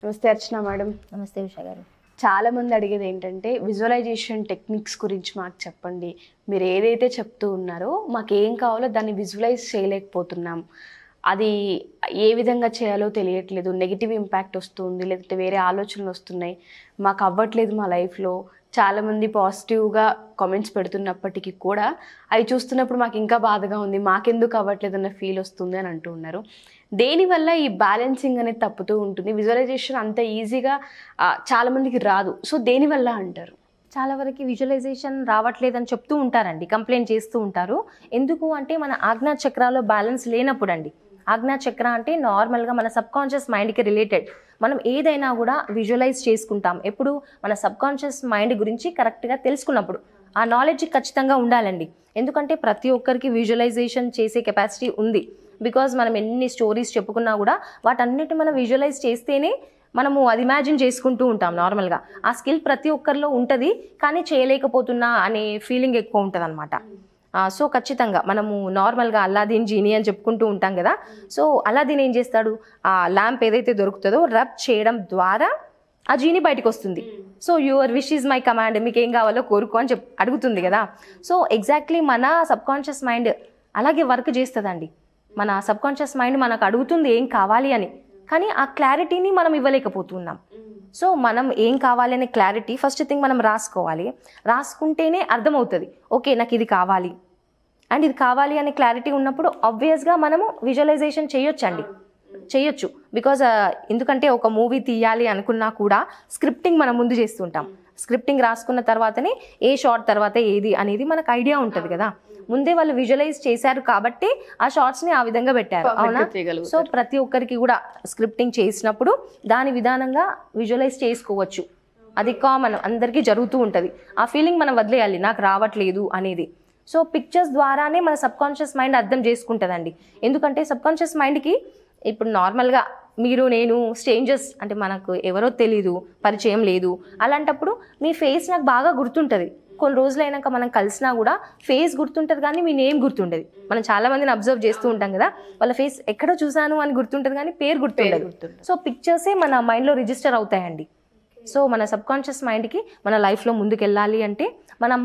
నమస్తే అర్చన మేడం. నమస్తే ఉషా గారు. చాలా మంది అడిగేది ఏంటంటే విజువలైజేషన్ టెక్నిక్స్ గురించి మాకు చెప్పండి. మీరు ఏదైతే చెప్తూ ఉన్నారో మాకు ఏం కావాలో దాన్ని విజువలైజ్ చేయలేకపోతున్నాం. అది ఏ విధంగా చేయాలో తెలియట్లేదు. నెగిటివ్ ఇంపాక్ట్ వస్తుంది, లేదంటే వేరే ఆలోచనలు వస్తున్నాయి, మాకు అవ్వట్లేదు మా లైఫ్లో. చాలామంది పాజిటివ్గా కామెంట్స్ పెడుతున్నప్పటికీ కూడా అవి చూస్తున్నప్పుడు మాకు ఇంకా బాధగా ఉంది, మాకెందుకు అవ్వట్లేదు అన్న ఫీల్ వస్తుంది అని అంటూ ఉన్నారు. దేనివల్ల ఈ బ్యాలెన్సింగ్ అనేది తప్పుతూ ఉంటుంది? విజువలైజేషన్ అంత ఈజీగా చాలామందికి రాదు. సో దేనివల్ల అంటారు? చాలా వరకు విజువలైజేషన్ రావట్లేదని చెప్తూ ఉంటారండి, కంప్లైంట్ చేస్తూ ఉంటారు. ఎందుకు అంటే మన ఆజ్ఞా చక్రాలో బ్యాలెన్స్ లేనప్పుడు అండి. ఆజ్ఞా చక్ర అంటే నార్మల్గా మన సబ్కాన్షియస్ మైండ్కి రిలేటెడ్. మనం ఏదైనా కూడా విజువలైజ్ చేసుకుంటాం ఎప్పుడు మన సబ్కాన్షియస్ మైండ్ గురించి కరెక్ట్గా తెలుసుకున్నప్పుడు. ఆ నాలెడ్జ్ ఖచ్చితంగా ఉండాలండి. ఎందుకంటే ప్రతి ఒక్కరికి విజువలైజేషన్ చేసే కెపాసిటీ ఉంది. బికాజ్ మనం ఎన్ని స్టోరీస్ చెప్పుకున్నా కూడా వాటన్నిటి మనం విజువలైజ్ చేస్తేనే మనము అది ఇమాజిన్ చేసుకుంటూ ఉంటాం నార్మల్గా. ఆ స్కిల్ ప్రతి ఒక్కరిలో ఉంటుంది, కానీ చేయలేకపోతున్నా అనే ఫీలింగ్ ఎక్కువ ఉంటుంది అనమాట. సో ఖచ్చితంగా మనము నార్మల్గా అల్లాదీన్ జీనీ అని చెప్పుకుంటూ ఉంటాం కదా. సో అల్లాదీన్ ఏం చేస్తాడు, ఆ ల్యాంప్ ఏదైతే దొరుకుతుందో రబ్ చేయడం ద్వారా ఆ జీనీ బయటకు వస్తుంది. So your wish is my command, మీకు ఏం కావాలో కోరుకో అని అడుగుతుంది కదా. సో ఎగ్జాక్ట్లీ మన సబ్కాన్షియస్ మైండ్ అలాగే వర్క్ చేస్తుందండి. మన సబ్కాన్షియస్ మైండ్ మనకు అడుగుతుంది ఏం కావాలి అని, కానీ ఆ క్లారిటీని మనం ఇవ్వలేకపోతున్నాం. సో మనం ఏం కావాలి అనే క్లారిటీ ఫస్ట్ థింగ్ మనం రాసుకోవాలి. రాసుకుంటేనే అర్థమవుతుంది, ఓకే నాకు ఇది కావాలి అండ్ ఇది కావాలి అనే క్లారిటీ ఉన్నప్పుడు ఆబ్వియస్గా మనము విజువలైజేషన్ చేయొచ్చు. బికాజ్ ఎందుకంటే ఒక మూవీ తీయాలి అనుకున్నా కూడా స్క్రిప్టింగ్ మనం ముందు చేస్తుంటాం. స్క్రిప్టింగ్ రాసుకున్న తర్వాతనే ఏ షార్ట్ తర్వాత ఏది అనేది మనకు ఐడియా ఉంటుంది కదా. ముందే వాళ్ళు విజువలైజ్ చేశారు కాబట్టి ఆ షార్ట్స్ని ఆ విధంగా పెట్టారు, అవునా? సో ప్రతి ఒక్కరికి కూడా స్క్రిప్టింగ్ చేసినప్పుడు దాని విధానంగా విజువలైజ్ చేసుకోవచ్చు. అది కామన్, అందరికీ జరుగుతూ ఉంటుంది. ఆ ఫీలింగ్ మనం వదిలేయాలి, నాకు రావట్లేదు అనేది. సో పిక్చర్స్ ద్వారానే మన సబ్కాన్షియస్ మైండ్ అర్థం చేసుకుంటుందండి. ఎందుకంటే సబ్కాన్షియస్ మైండ్కి ఇప్పుడు నార్మల్గా మీరు నేను స్ట్రేంజర్స్ అంటే మనకు ఎవరో తెలీదు, పరిచయం లేదు. అలాంటప్పుడు మీ ఫేస్ నాకు బాగా గుర్తుంటుంది. కొన్ని రోజులైనాక మనం కలిసినా కూడా ఫేస్ గుర్తుంటుంది కానీ మీ నేమ్ గుర్తుండదు. మనం చాలా మందిని అబ్జర్వ్ చేస్తూ ఉంటాం కదా, వాళ్ళ ఫేస్ ఎక్కడో చూసాను అని గుర్తుంటుంది కానీ పేరు గుర్తుండదు. సో పిక్చర్సే మన మైండ్లో రిజిస్టర్ అవుతాయండి. సో మన సబ్కాన్షియస్ మైండ్కి మన లైఫ్లో ముందుకెళ్ళాలి అంటే మనం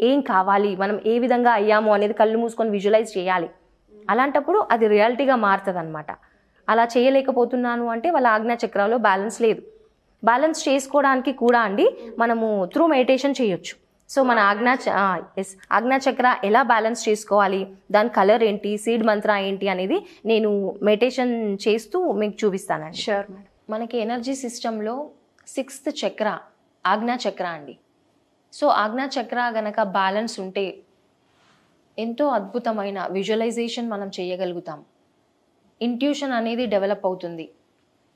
ఏం కావాలి, మనం ఏ విధంగా అయ్యాము అనేది కళ్ళు మూసుకొని విజువలైజ్ చేయాలి. అలాంటప్పుడు అది రియాలిటీగా మారుతుంది అనమాట. అలా చేయలేకపోతున్నాను అంటే వాళ్ళ ఆజ్ఞా చక్రాలో బ్యాలెన్స్ లేదు. బ్యాలెన్స్ చేసుకోవడానికి కూడా అండి మనము త్రూ మెడిటేషన్ చేయొచ్చు. సో మన ఆజ్ఞా చక్ర ఎలా బ్యాలెన్స్ చేసుకోవాలి, దాని కలర్ ఏంటి, సీడ్ మంత్ర ఏంటి అనేది నేను మెడిటేషన్ చేస్తూ మీకు చూపిస్తానండి. Sure madam. మనకి ఎనర్జీ సిస్టంలో 6th చక్ర ఆజ్ఞా చక్ర అండి. సో ఆజ్ఞా చక్ర గనక బ్యాలెన్స్ ఉంటే ఎంతో అద్భుతమైన విజువలైజేషన్ మనం చేయగలుగుతాం. ఇంట్యూషన్ అనేది డెవలప్ అవుతుంది.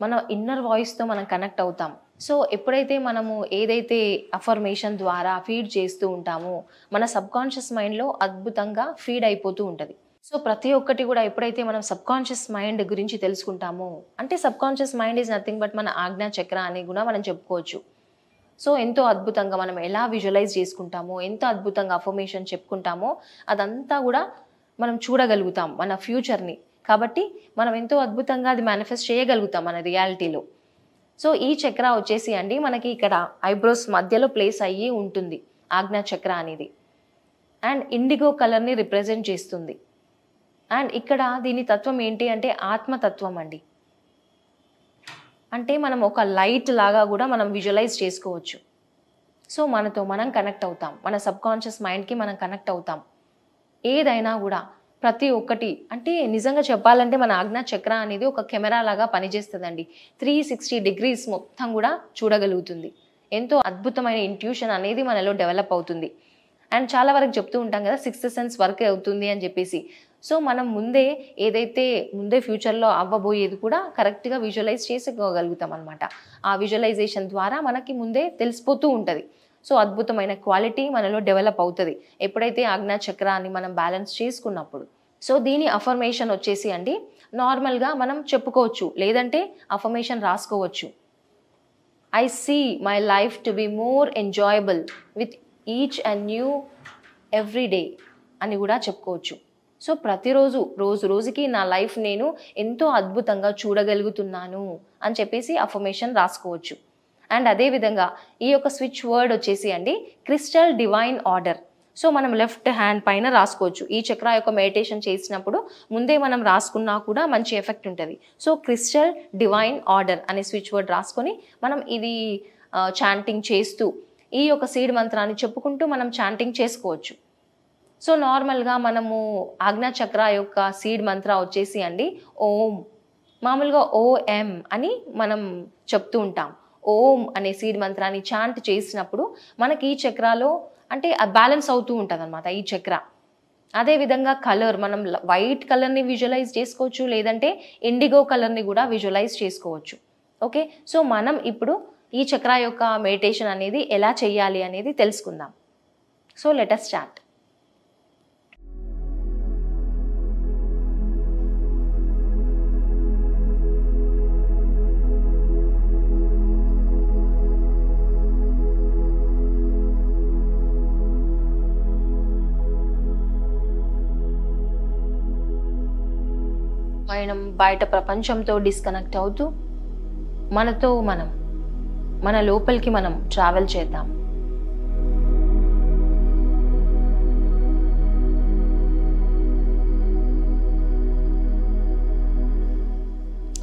మన ఇన్నర్ వాయిస్తో మనం కనెక్ట్ అవుతాం. సో ఎప్పుడైతే మనము ఏదైతే అఫర్మేషన్ ద్వారా ఫీడ్ చేస్తూ ఉంటామో మన సబ్కాన్షియస్ మైండ్లో అద్భుతంగా ఫీడ్ అయిపోతూ ఉంటుంది. సో ప్రతి ఒక్కటి కూడా ఎప్పుడైతే మనం సబ్కాన్షియస్ మైండ్ గురించి తెలుసుకుంటామో, అంటే subconscious mind is nothing but మన ఆజ్ఞా చక్ర అని కూడా మనం చెప్పుకోవచ్చు. సో ఎంతో అద్భుతంగా మనం ఎలా విజువలైజ్ చేసుకుంటామో, ఎంత అద్భుతంగా అఫర్మేషన్ చెప్పుకుంటామో అదంతా కూడా మనం చూడగలుగుతాం మన ఫ్యూచర్ని. కాబట్టి మనం ఎంతో అద్భుతంగా అది మేనిఫెస్ట్ చేయగలుగుతాం మన రియాలిటీలో. సో ఈ చక్ర వచ్చేసి అండి మనకి ఇక్కడ ఐబ్రోస్ మధ్యలో ప్లేస్ అయ్యి ఉంటుంది ఆజ్ఞా చక్ర అనేది. అండ్ ఇండిగో కలర్ని రిప్రజెంట్ చేస్తుంది. అండ్ ఇక్కడ దీని తత్వం ఏంటి అంటే ఆత్మతత్వం అండి. అంటే మనం ఒక లైట్ లాగా కూడా మనం విజువలైజ్ చేసుకోవచ్చు. సో మనతో మనం కనెక్ట్ అవుతాం, మన సబ్కాన్షియస్ మైండ్కి మనం కనెక్ట్ అవుతాం. ఏదైనా కూడా ప్రతి ఒక్కటి అంటే నిజంగా చెప్పాలంటే మన ఆజ్ఞా చక్ర అనేది ఒక కెమెరా లాగా పనిచేస్తుందండి. 360 degrees మొత్తం కూడా చూడగలుగుతుంది. ఎంతో అద్భుతమైన ఇంట్యూషన్ అనేది మనలో డెవలప్ అవుతుంది. అండ్ చాలా వరకు చెప్తూ ఉంటాం కదా 6th సెన్స్ వర్క్ అవుతుంది అని చెప్పేసి. సో మనం ముందే ఫ్యూచర్లో అవ్వబోయేది కూడా కరెక్ట్గా విజువలైజ్ చేసుకోగలుగుతాం అనమాట. ఆ విజువలైజేషన్ ద్వారా మనకి ముందే తెలిసిపోతూ ఉంటుంది. సో అద్భుతమైన క్వాలిటీ మనలో డెవలప్ అవుతుంది ఎప్పుడైతే ఆజ్ఞా చక్రాన్ని మనం బ్యాలెన్స్ చేసుకున్నప్పుడు. సో దీని అఫర్మేషన్ వచ్చేసి అండి నార్మల్గా మనం చెప్పుకోవచ్చు, లేదంటే అఫర్మేషన్ రాసుకోవచ్చు. I see my life to be more enjoyable with each and new every day అని కూడా చెప్పుకోవచ్చు. సో ప్రతిరోజు రోజుకి నా లైఫ్ నేను ఎంతో అద్భుతంగా చూడగలుగుతున్నాను అని చెప్పేసి అఫర్మేషన్ రాసుకోవచ్చు. అండ్ అదేవిధంగా ఈ యొక్క స్విచ్ వర్డ్ వచ్చేసి అండి క్రిస్టల్ డివైన్ ఆర్డర్. సో మనం లెఫ్ట్ హ్యాండ్ పైన రాసుకోవచ్చు. ఈ చక్ర యొక్క మెడిటేషన్ చేసినప్పుడు ముందే మనం రాసుకున్నా కూడా మంచి ఎఫెక్ట్ ఉంటుంది. సో క్రిస్టల్ డివైన్ ఆర్డర్ అనే స్విచ్ వర్డ్ రాసుకొని మనం ఇది చాంటింగ్ చేస్తూ ఈ యొక్క సీడ్ మంత్రాన్ని చెప్పుకుంటూ మనం చాంటింగ్ చేసుకోవచ్చు. సో నార్మల్గా మనము ఆజ్ఞా చక్ర యొక్క సీడ్ మంత్ర వచ్చేసి అండి ఓం, మామూలుగా ఓఎం అని మనం చెప్తూ ఉంటాం. ఓం అనే సీడ్ మంత్రాన్ని చాంట్ చేసినప్పుడు మనకి ఈ చక్రాలో అంటే బ్యాలెన్స్ అవుతూ ఉంటుంది అనమాట ఈ చక్ర. అదేవిధంగా కలర్ మనం వైట్ కలర్ని విజువలైజ్ చేసుకోవచ్చు, లేదంటే ఇండిగో కలర్ని కూడా విజువలైజ్ చేసుకోవచ్చు. ఓకే, సో మనం ఇప్పుడు ఈ చక్ర యొక్క మెడిటేషన్ అనేది ఎలా చేయాలి అనేది తెలుసుకుందాం. So let us start. మనం బయట ప్రపంచంతో డిస్కనెక్ట్ అవుతూ మనతో మన లోపలికి మనం ట్రావెల్ చేద్దాం.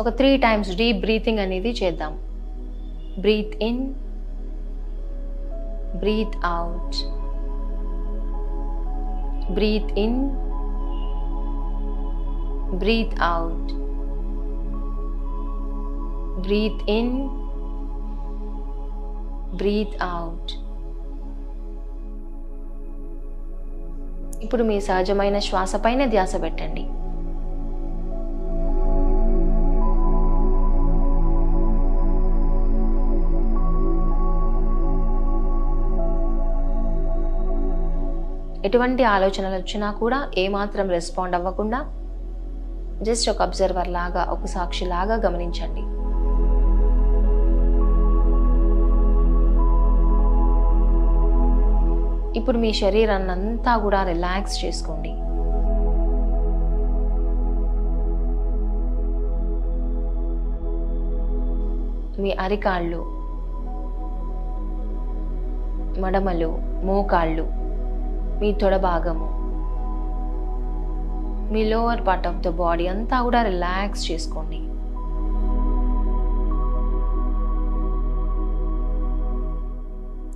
ఒక 3 times డీప్ బ్రీతింగ్ అనేది చేద్దాం. Breathe in, breathe out, breathe in, breathe out, breathe in, breathe out. ఇప్పుడు మీ సహజమైన శ్వాస పైన ధ్యాస పెట్టండి. ఎటువంటి ఆలోచనలు వచ్చినా కూడా ఏమాత్రం రెస్పాండ్ అవ్వకుండా జస్ట్ ఒక అబ్జర్వర్ లాగా, ఒక సాక్షి లాగా గమనించండి. ఇప్పుడు మీ శరీరాన్ని అంతా కూడా రిలాక్స్ చేసుకోండి. మీ అరికాళ్ళు, మడమలు, మోకాళ్ళు, మీ తొడ భాగము, మీ lower part of the body అంతా కూడా రిలాక్స్ చేసుకోండి.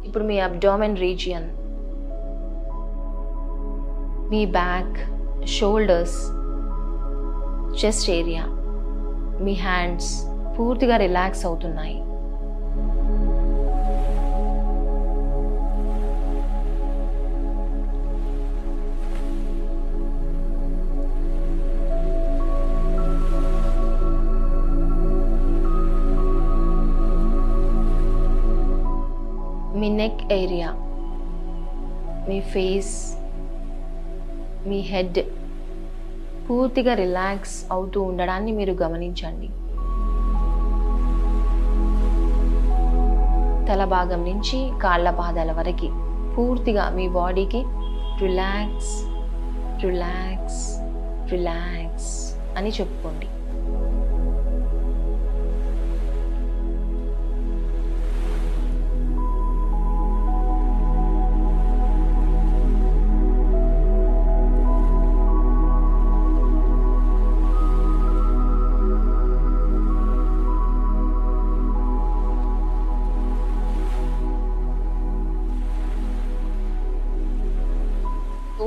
ఇప్పుడు మీ అబ్డామెన్ రీజియన్, మీ బ్యాక్, షోల్డర్స్, చెస్ట్ ఏరియా, మీ హ్యాండ్స్ పూర్తిగా రిలాక్స్ అవుతున్నాయి. మీ నెక్ ఏరియా, మీ ఫేస్, మీ హెడ్ పూర్తిగా రిలాక్స్ అవుతూ ఉండడాన్ని మీరు గమనించండి. తల భాగం నుంచి కాళ్ళ పాదాల వరకు పూర్తిగా మీ బాడీకి రిలాక్స్, రిలాక్స్, రిలాక్స్ అని చెప్పుకోండి.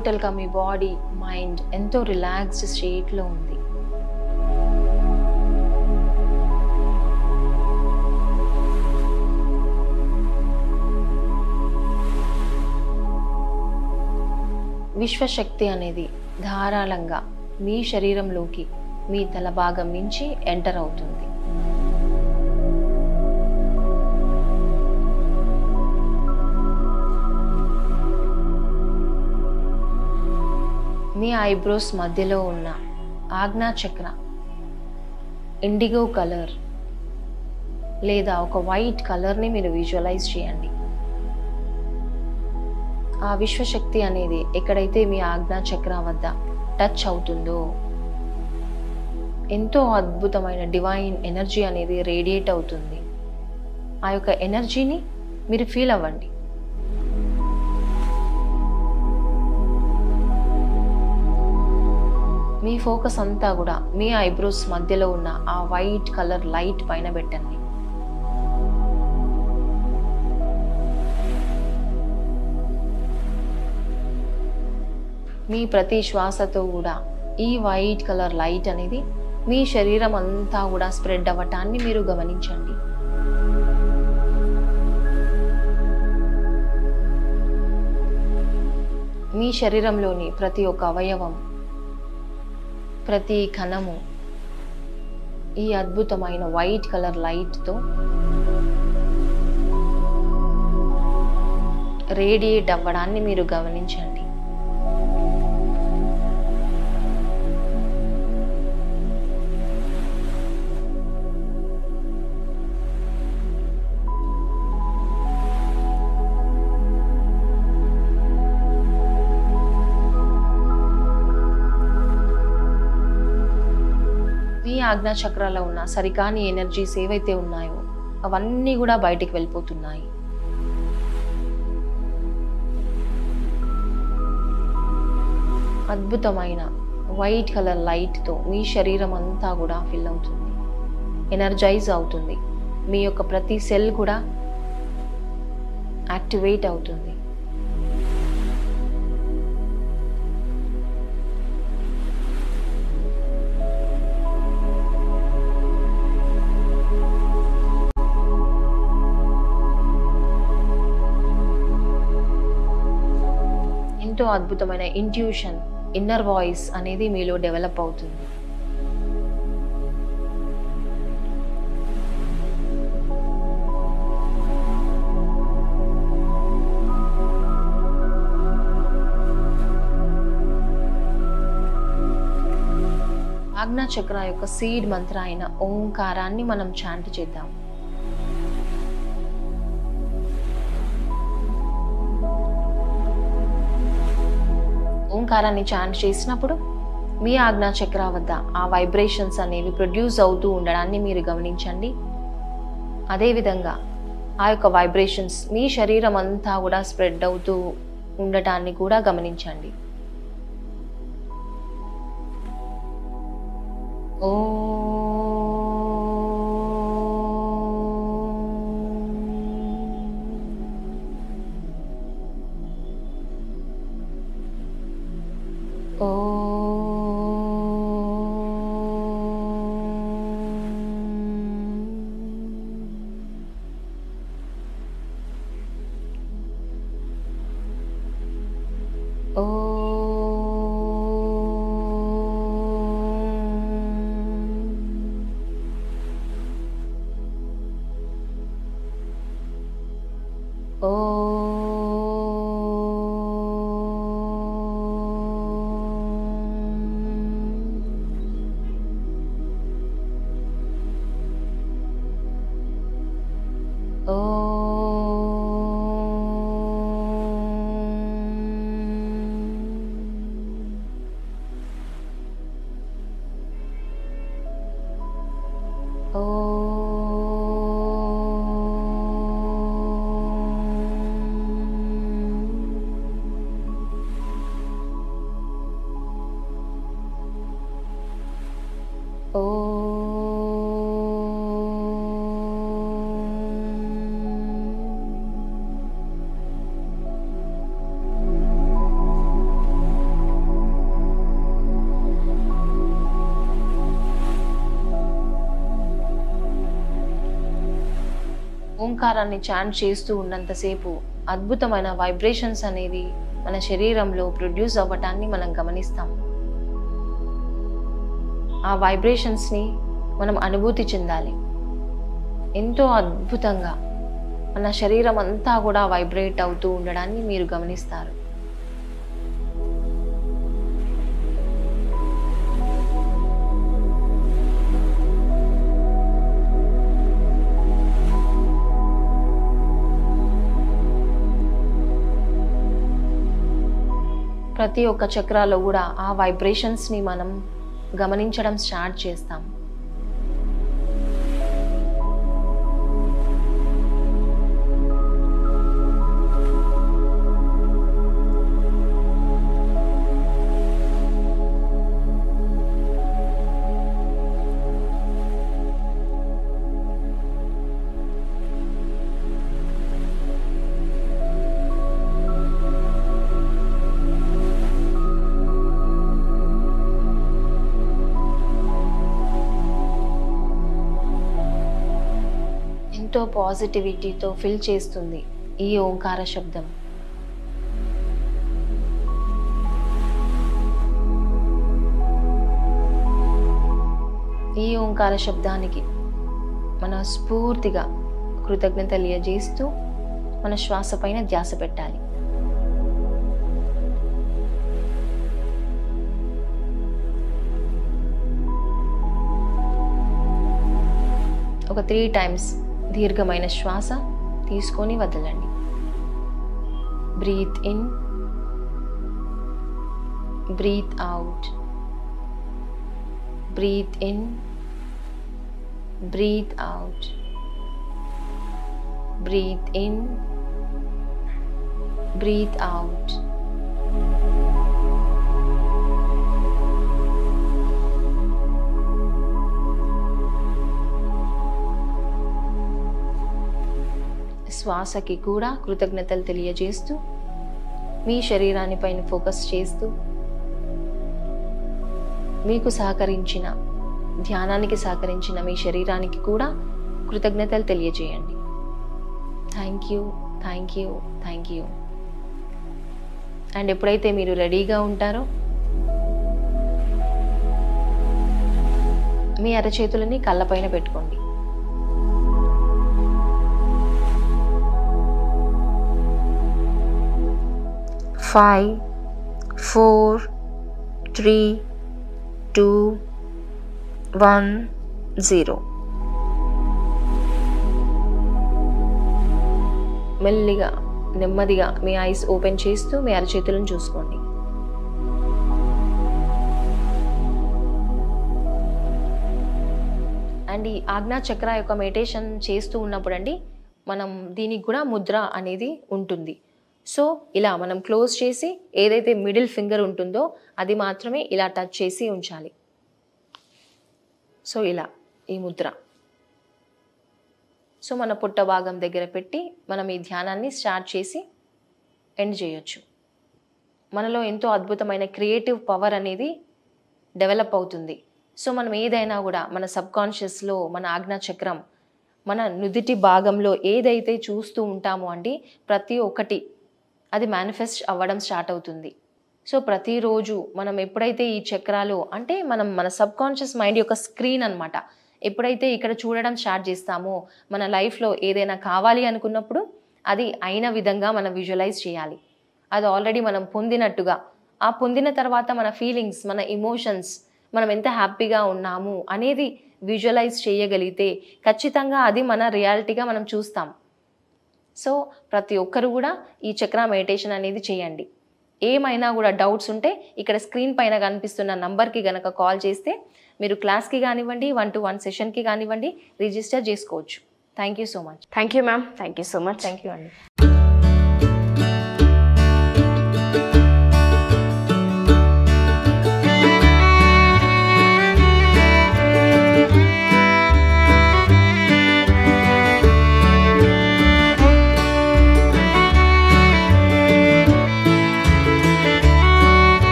టోటల్గా మీ బాడీ, మైండ్ ఎంతో రిలాక్స్డ్ స్టేట్లో ఉంది. విశ్వశక్తి అనేది ధారాళంగా మీ శరీరంలోకి మీ తల భాగం నుంచి ఎంటర్ అవుతుంది. మీ ఐబ్రోస్ మధ్యలో ఉన్న ఆజ్ఞా చక్ర ఇండిగో కలర్ లేదా ఒక వైట్ కలర్ని మీరు విజువలైజ్ చేయండి. ఆ విశ్వశక్తి అనేది ఎక్కడైతే మీ ఆజ్ఞా చక్ర వద్ద టచ్ అవుతుందో ఎంతో అద్భుతమైన డివైన్ ఎనర్జీ అనేది రేడియేట్ అవుతుంది. ఆ యొక్క ఎనర్జీని మీరు ఫీల్ అవ్వండి. మీ ఫోకస్ అంతా కూడా మీ ఐబ్రోస్ మధ్యలో ఉన్న ఆ వైట్ కలర్ లైట్ పైన పెట్టండి. మీ ప్రతి శ్వాసతో కూడా ఈ వైట్ కలర్ లైట్ అనేది మీ శరీరం అంతా కూడా స్ప్రెడ్ అవ్వటాన్ని మీరు గమనించండి. మీ శరీరంలోని ప్రతి ఒక్క అవయవం, ప్రతి కణము ఈ అద్భుతమైన వైట్ కలర్ లైట్తో రేడియేట్ అవ్వడాన్ని మీరు గమనించండి. మీ ఆజ్ఞా చక్రాల్లో ఉన్న సరికాని ఎనర్జీస్ ఏవైతే ఉన్నాయో అవన్నీ కూడా బయటికి వెళ్ళిపోతున్నాయి. అద్భుతమైన వైట్ కలర్ లైట్తో మీ శరీరం అంతా కూడా ఫిల్ అవుతుంది, ఎనర్జైజ్ అవుతుంది. మీ యొక్క ప్రతి సెల్ కూడా యాక్టివేట్ అవుతుంది. ఎంతో అద్భుతమైన ఇంట్యూషన్, ఇన్నర్ వాయిస్ అనేది మీలో డెవలప్ అవుతుంది. ఆజ్ఞా చక్ర యొక్క సీడ్ మంత్ర అయిన ఓంకారాన్ని మనం చాంట్ చేద్దాం. ఓంకారాన్ని చాంట్ చేసినప్పుడు మీ ఆజ్ఞా చక్ర వద్ద ఆ వైబ్రేషన్స్ అనేవి ప్రొడ్యూస్ అవుతూ ఉండడాన్ని మీరు గమనించండి. అదేవిధంగా ఆ యొక్క వైబ్రేషన్స్ మీ శరీరం అంతా కూడా స్ప్రెడ్ అవుతూ ఉండటాన్ని కూడా గమనించండి. ఓ ఓంకారాన్ని చాంట్ చేస్తూ ఉన్నంతసేపు అద్భుతమైన వైబ్రేషన్స్ అనేవి మన శరీరంలో ప్రొడ్యూస్ అవ్వటాన్ని మనం గమనిస్తాం. ఆ వైబ్రేషన్స్ని మనం అనుభూతి చెందాలి. ఎంతో అద్భుతంగా మన శరీరం అంతా కూడా వైబ్రేట్ అవుతూ ఉండడాన్ని మీరు గమనిస్తారు. ప్రతి ఒక్క చక్రాలో కూడా ఆ వైబ్రేషన్స్ని మనం గమనించడం స్టార్ట్ చేస్తాం. ఎంతో పాజిటివిటీతో ఫిల్ చేస్తుంది ఈ ఓంకార శబ్దం. ఈ ఓంకార శబ్దానికి మన స్ఫూర్తిగా కృతజ్ఞత తెలియజేస్తూ మన శ్వాస పైన ధ్యాస పెట్టాలి. ఒక 3 times దీర్ఘమైన శ్వాస తీసుకొని వదలండి. Breathe in, breathe out, breathe in, breathe out, breathe in, breathe out. శ్వాసకి కూడా కృతజ్ఞతలు తెలియజేస్తూ మీ శరీరాన్ని పైన ఫోకస్ చేస్తూ మీకు సహకరించిన ధ్యానానికి సహకరించిన మీ శరీరానికి కూడా కృతజ్ఞతలు తెలియజేయండి. Thank you, thank you, thank you. And ఎప్పుడైతే మీరు రెడీగా ఉంటారో మీ అరచేతులని కళ్ళపైన పెట్టుకోండి. Five, 4, 3, 2, 1, 0. మెల్లిగా నెమ్మదిగా మీ ఐస్ ఓపెన్ చేస్తూ మీ అరచేతులను చూసుకోండి. అండ్ ఈ ఆజ్ఞా చక్ర యొక్క మెడిటేషన్ చేస్తూ ఉన్నప్పుడు అండి మనం దీనికి కూడా ముద్ర అనేది ఉంటుంది. సో ఇలా మనం క్లోజ్ చేసి ఏదైతే మిడిల్ ఫింగర్ ఉంటుందో అది మాత్రమే ఇలా టచ్ చేసి ఉంచాలి. సో ఇలా ఈ ముద్ర. సో మన పుట్ట భాగం దగ్గర పెట్టి మనం ఈ ధ్యానాన్ని స్టార్ట్ చేసి ఎండ్ చేయొచ్చు. మనలో ఎంతో అద్భుతమైన క్రియేటివ్ పవర్ అనేది డెవలప్ అవుతుంది. సో మనం ఏదైనా కూడా మన సబ్కాన్షియస్లో మన ఆజ్ఞా చక్రం మన నుదిటి భాగంలో ఏదైతే చూస్తూ ఉంటామో అండి ప్రతి ఒక్కటి అది మేనిఫెస్ట్ అవ్వడం స్టార్ట్ అవుతుంది. సో ప్రతిరోజు మనం ఎప్పుడైతే ఈ చక్రాలు అంటే మన సబ్కాన్షియస్ మైండ్ యొక్క స్క్రీన్ అనమాట, ఎప్పుడైతే ఇక్కడ చూడడం స్టార్ట్ చేస్తామో మన లైఫ్లో ఏదైనా కావాలి అనుకున్నప్పుడు అది అయిన విధంగా మనం విజువలైజ్ చేయాలి. అది ఆల్రెడీ మనం పొందినట్టుగా, ఆ పొందిన తర్వాత మన ఫీలింగ్స్, మన ఇమోషన్స్, మనం ఎంత హ్యాపీగా ఉన్నాము అనేది విజువలైజ్ చేయగలిగితే ఖచ్చితంగా అది మన రియాలిటీగా మనం చూస్తాం. సో ప్రతి ఒక్కరు కూడా ఈ చక్ర మెడిటేషన్ అనేది చేయండి. ఏమైనా కూడా డౌట్స్ ఉంటే ఇక్కడ స్క్రీన్ పైన కనిపిస్తున్న నంబర్కి గనక కాల్ చేస్తే మీరు క్లాస్కి కానివ్వండి 1-to-1 సెషన్కి కానివ్వండి రిజిస్టర్ చేసుకోవచ్చు. Thank you so much. Thank you ma'am. Thank you so much. Thank you అండి.